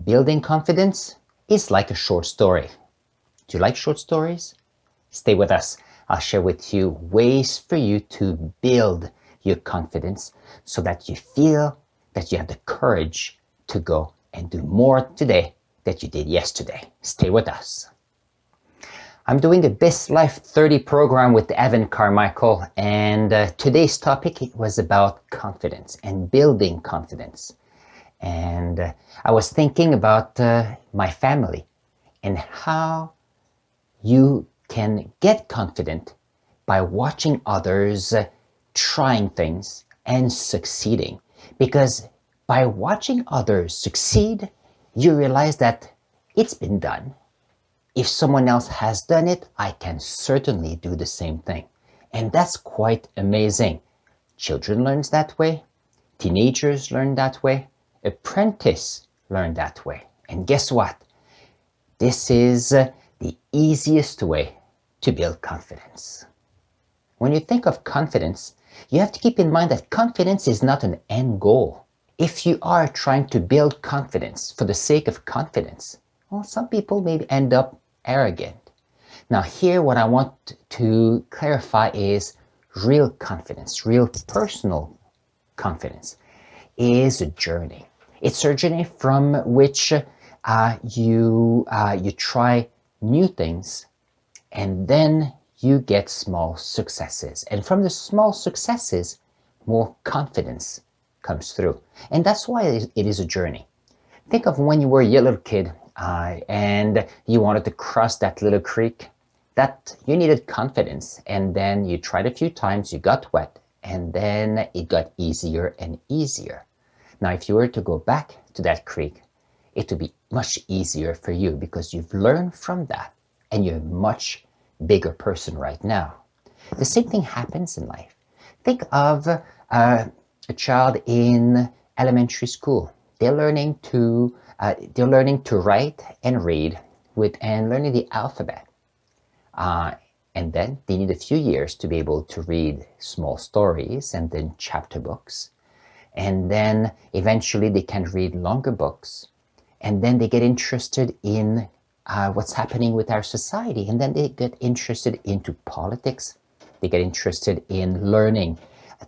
building confidence is like a short story. Do you like short stories? Stay with us. I'll share with you ways for you to build your confidence so that you feel that you have the courage to go and do more today than you did yesterday. Stay with us. I'm doing the Best Life 30 program with Evan Carmichael, and today's topic was about confidence and building confidence. And I was thinking about my family and how you can get confident by watching others trying things and succeeding. Because by watching others succeed, you realize that it's been done. If someone else has done it, I can certainly do the same thing. And that's quite amazing. Children learn that way. Teenagers learn that way. Apprentices learn that way. And guess what? This is the easiest way to build confidence. When you think of confidence, you have to keep in mind that confidence is not an end goal. If you are trying to build confidence for the sake of confidence, well, some people may end up arrogant. Now here, what I want to clarify is real confidence, real personal confidence is a journey. It's a journey from which you try new things, and then you get small successes. And from the small successes, more confidence comes through. And that's why it is a journey. Think of when you were a little kid and you wanted to cross that little creek, that you needed confidence. And then you tried a few times, you got wet, and then it got easier and easier. Now, if you were to go back to that creek, it would be much easier for you because you've learned from that and you're a much bigger person right now. The same thing happens in life. Think of a child in elementary school. They're learning to write and read and learning the alphabet. And then they need a few years to be able to read small stories and then chapter books. And then eventually they can read longer books. And then they get interested in what's happening with our society. And then they get interested into politics. They get interested in learning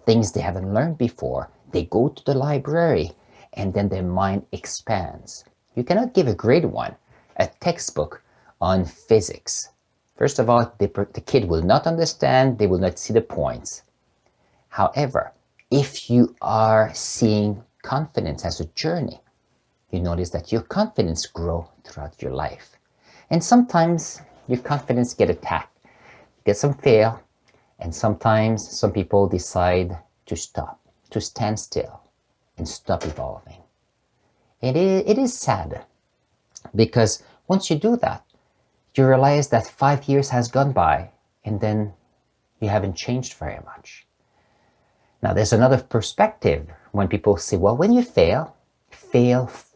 things they haven't learned before. They go to the library and then their mind expands. You cannot give a grade 1 a textbook on physics. First of all, the kid will not understand, they will not see the points. However, if you are seeing confidence as a journey, you notice that your confidence grows throughout your life. And sometimes your confidence get attacked. You get some fail, and sometimes some people decide to stop, to stand still and stop evolving. It is sad because once you do that, you realize that 5 years has gone by and then you haven't changed very much. Now there's another perspective when people say, well, when you fail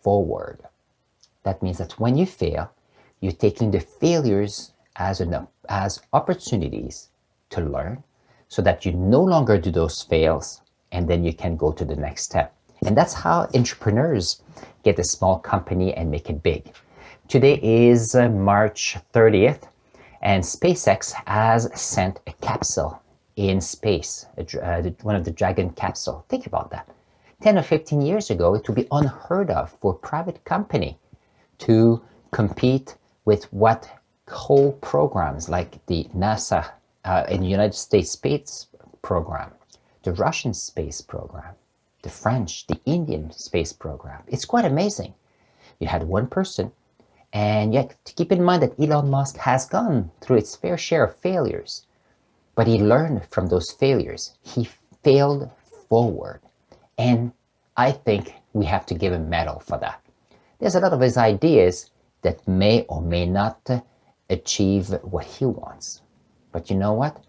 forward. That means that when you fail, you're taking the failures as opportunities to learn so that you no longer do those fails and then you can go to the next step. And that's how entrepreneurs get a small company and make it big. Today is March 30th, and SpaceX has sent a capsule in space, one of the Dragon capsule. Think about that. 10 or 15 years ago, it would be unheard of for a private company to compete with what whole programs like the NASA in the United States space program, the Russian space program, the French, the Indian space program. It's quite amazing. You had one person, and you have to keep in mind that Elon Musk has gone through its fair share of failures, but he learned from those failures. He failed forward, and I think we have to give him a medal for that. There's a lot of his ideas that may or may not achieve what he wants. But you know what?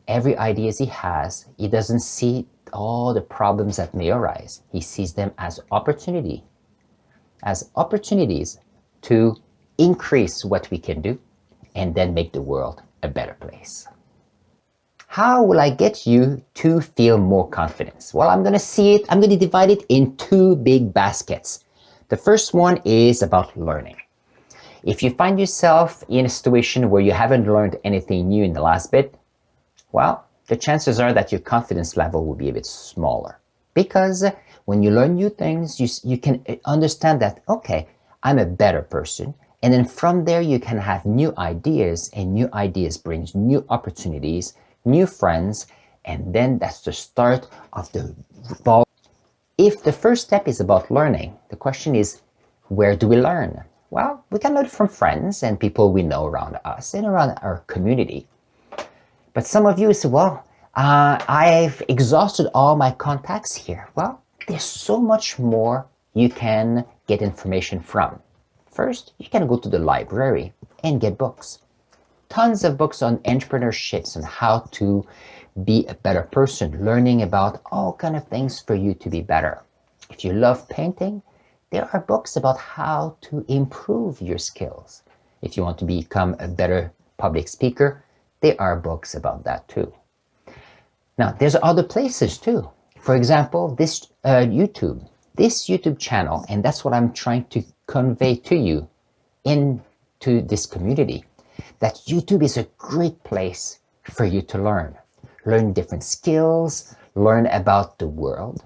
Every idea he has, he doesn't see all the problems that may arise. He sees them as opportunities to increase what we can do and then make the world a better place. How will I get you to feel more confidence? Well, I'm going to divide it in two big baskets. The first one is about learning. If you find yourself in a situation where you haven't learned anything new in the last bit, well, the chances are that your confidence level will be a bit smaller. Because when you learn new things, you can understand that, okay, I'm a better person. And then from there, you can have new ideas, and new ideas brings new opportunities, new friends, and then that's the start of the ball. If the first step is about learning, the question is, where do we learn? Well, we can learn from friends and people we know around us and around our community. But some of you say, well, I've exhausted all my contacts here. Well, there's so much more you can get information from. First, you can go to the library and get books. Tons of books on entrepreneurships and how to be a better person, learning about all kind of things for you to be better. If you love painting, there are books about how to improve your skills. If you want to become a better public speaker, there are books about that too. Now, there's other places too. For example, this YouTube channel, and that's what I'm trying to convey to you into this community, that YouTube is a great place for you to learn different skills, learn about the world,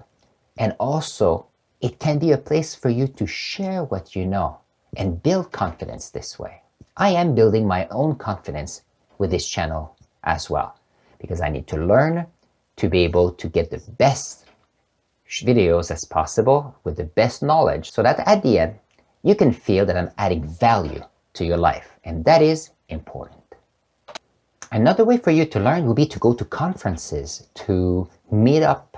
and also it can be a place for you to share what you know and build confidence this way. I am building my own confidence with this channel as well, because I need to learn to be able to get the best videos as possible with the best knowledge, so that at the end you can feel that I'm adding value to your life, and that is important. Another way for you to learn will be to go to conferences, to meet up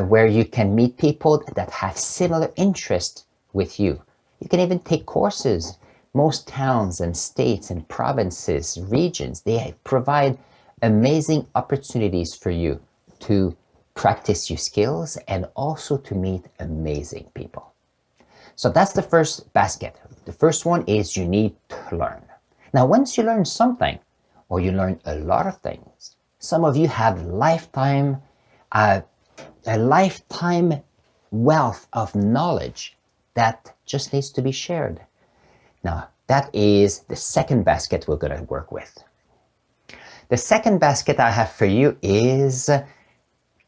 where you can meet people that have similar interests with you. You can even take courses. Most towns and states and provinces, regions, they provide amazing opportunities for you to practice your skills and also to meet amazing people. So that's the first basket. The first one is you need to learn. Now, once you learn something, or you learn a lot of things, some of you have a lifetime wealth of knowledge that just needs to be shared. Now, that is the second basket we're going to work with. The second basket I have for you is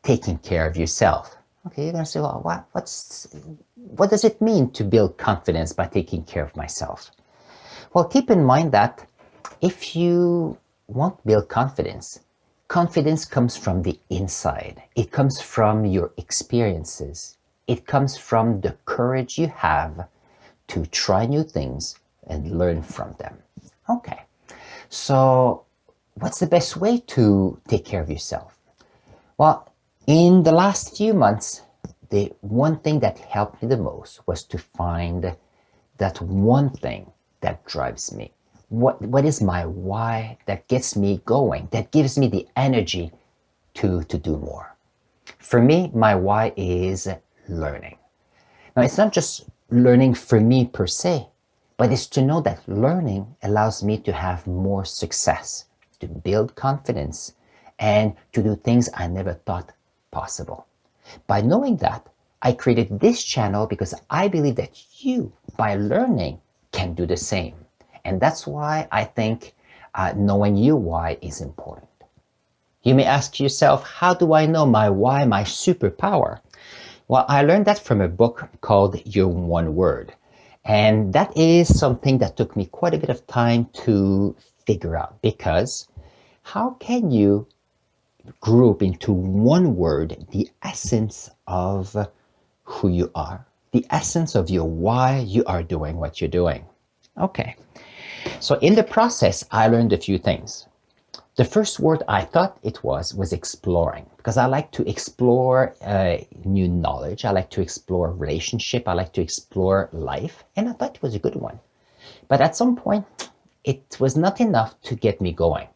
taking care of yourself. Okay, you're going to say, well, what does it mean to build confidence by taking care of myself? Well, keep in mind that if you want to build confidence, confidence comes from the inside. It comes from your experiences. It comes from the courage you have to try new things and learn from them. Okay, so what's the best way to take care of yourself? Well, in the last few months, the one thing that helped me the most was to find that one thing that drives me. What is my why that gets me going, that gives me the energy to do more? For me, my why is learning. Now, it's not just learning for me per se, but it's to know that learning allows me to have more success, to build confidence, and to do things I never thought possible. By knowing that, I created this channel because I believe that you, by learning, can do the same. And that's why I think knowing your why is important. You may ask yourself, how do I know my why, my superpower? Well, I learned that from a book called Your One Word. And that is something that took me quite a bit of time to figure out, because how can you group into one word the essence of who you are, the essence of your why you are doing what you're doing? Okay, so in the process, I learned a few things. The first word I thought it was exploring, because I like to explore new knowledge. I like to explore relationship. I like to explore life, and I thought it was a good one. But at some point, it was not enough to get me going.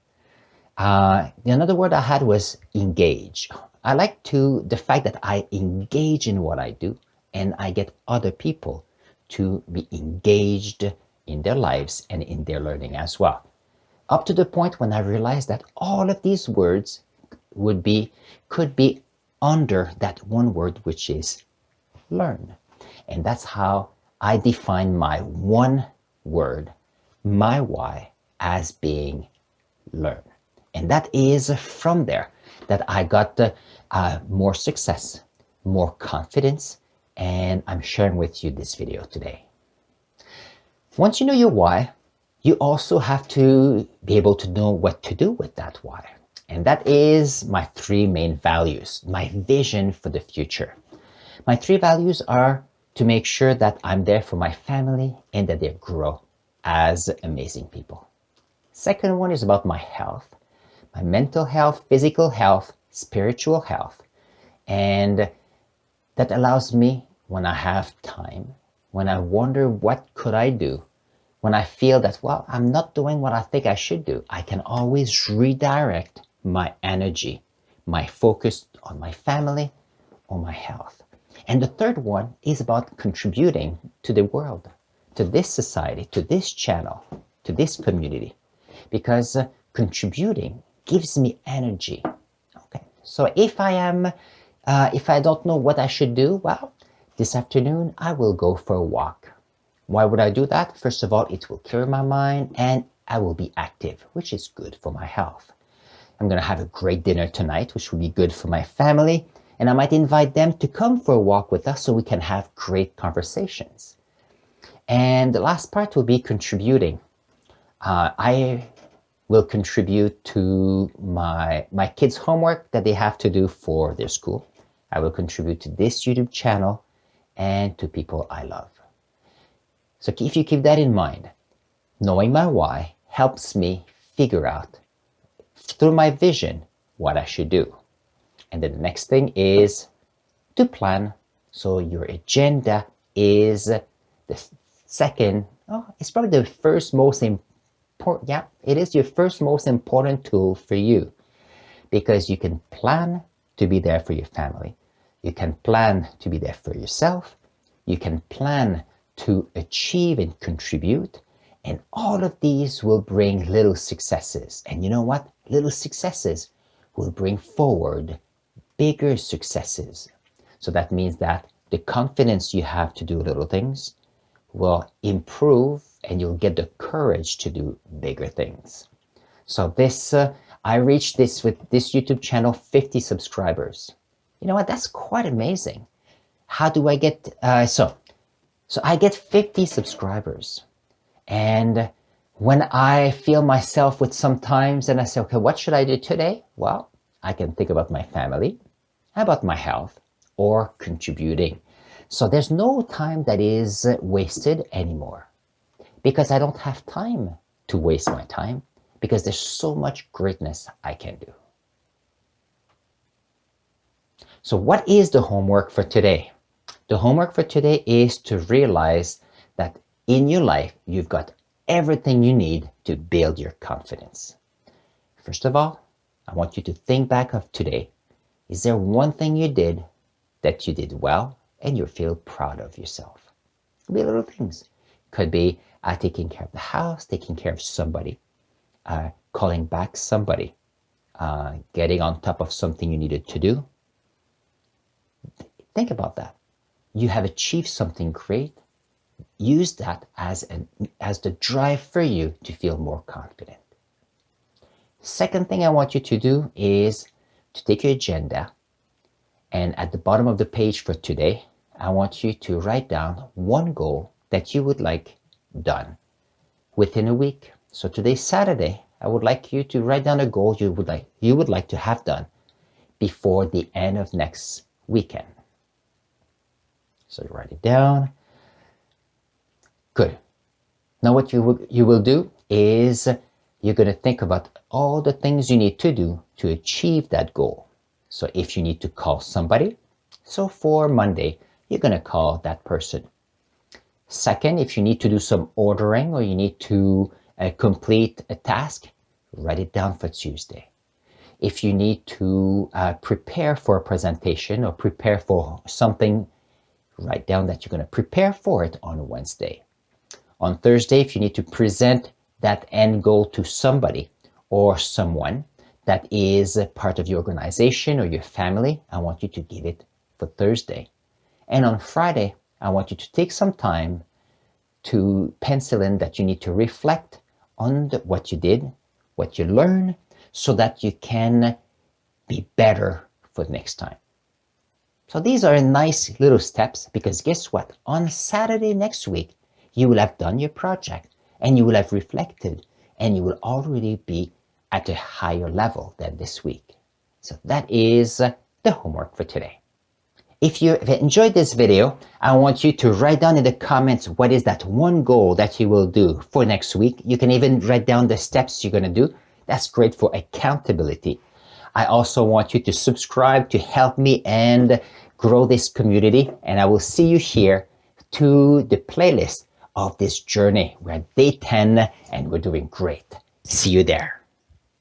Another word I had was engage. I like the fact that I engage in what I do, and I get other people to be engaged in their lives and in their learning as well. Up to the point when I realized that all of these words could be under that one word, which is learn. And that's how I define my one word, my why, as being learn. And that is from there that I got more success, more confidence, and I'm sharing with you this video today. Once you know your why, you also have to be able to know what to do with that why. And that is my three main values, my vision for the future. My three values are to make sure that I'm there for my family and that they grow as amazing people. Second one is about my health, my mental health, physical health, spiritual health. And that allows me, when I have time, when I wonder what could I do, when I feel that, well, I'm not doing what I think I should do, I can always redirect my energy, my focus on my family or my health. And the third one is about contributing to the world, to this society, to this channel, to this community, because contributing gives me energy. Okay, so if I don't know what I should do, well, this afternoon I will go for a walk. Why would I do that? First of all, it will clear my mind and I will be active, which is good for my health. I'm going to have a great dinner tonight, which will be good for my family. And I might invite them to come for a walk with us so we can have great conversations. And the last part will be contributing. I will contribute to my kids' homework that they have to do for their school. I will contribute to this YouTube channel and to people I love. So if you keep that in mind, knowing my why helps me figure out through my vision what I should do. And then the next thing is to plan. So your agenda is the second, it's probably the first most important, yeah, it is your first most important tool for you, because you can plan to be there for your family. You can plan to be there for yourself. You can plan to achieve and contribute. And all of these will bring little successes. And you know what? Little successes will bring forward bigger successes. So that means that the confidence you have to do little things will improve and you'll get the courage to do bigger things. So I reached this with this YouTube channel, 50 subscribers. You know what? That's quite amazing. How do I get, so I get 50 subscribers. And when I feel myself with some times and I say, okay, what should I do today? Well, I can think about my family, about my health, or contributing. So there's no time that is wasted anymore, because I don't have time to waste my time, because there's so much greatness I can do. So what is the homework for today? The homework for today is to realize that in your life, you've got everything you need to build your confidence. First of all, I want you to think back of today. Is there one thing you did that you did well and you feel proud of yourself? It could be little things. Could be taking care of the house, taking care of somebody, calling back somebody, getting on top of something you needed to do. Think about that. You have achieved something great. Use that as the drive for you to feel more confident. Second thing I want you to do is to take your agenda, and at the bottom of the page for today, I want you to write down one goal that you would like done within a week. So today's Saturday, I would like you to write down a goal you would like to have done before the end of next weekend. So you write it down. Good. Now what you will do is you're going to think about all the things you need to do to achieve that goal. So if you need to call somebody, so for Monday, you're going to call that person. Second, if you need to do some ordering or you need to complete a task, write it down for Tuesday. If you need to prepare for a presentation or prepare for something, write down that you're going to prepare for it on Wednesday. On Thursday, if you need to present that end goal to somebody or someone that is a part of your organization or your family, I want you to give it for Thursday. And on Friday, I want you to take some time to pencil in that you need to reflect on what you did, what you learned, so that you can be better for the next time. So these are nice little steps, because guess what? On Saturday next week, you will have done your project and you will have reflected and you will already be at a higher level than this week. So that is the homework for today. If you have enjoyed this video, I want you to write down in the comments what is that one goal that you will do for next week. You can even write down the steps you're going to do. That's great for accountability. I also want you to subscribe to help me and grow this community. And I will see you here to the playlist of this journey. We're at day 10 and we're doing great. See you there.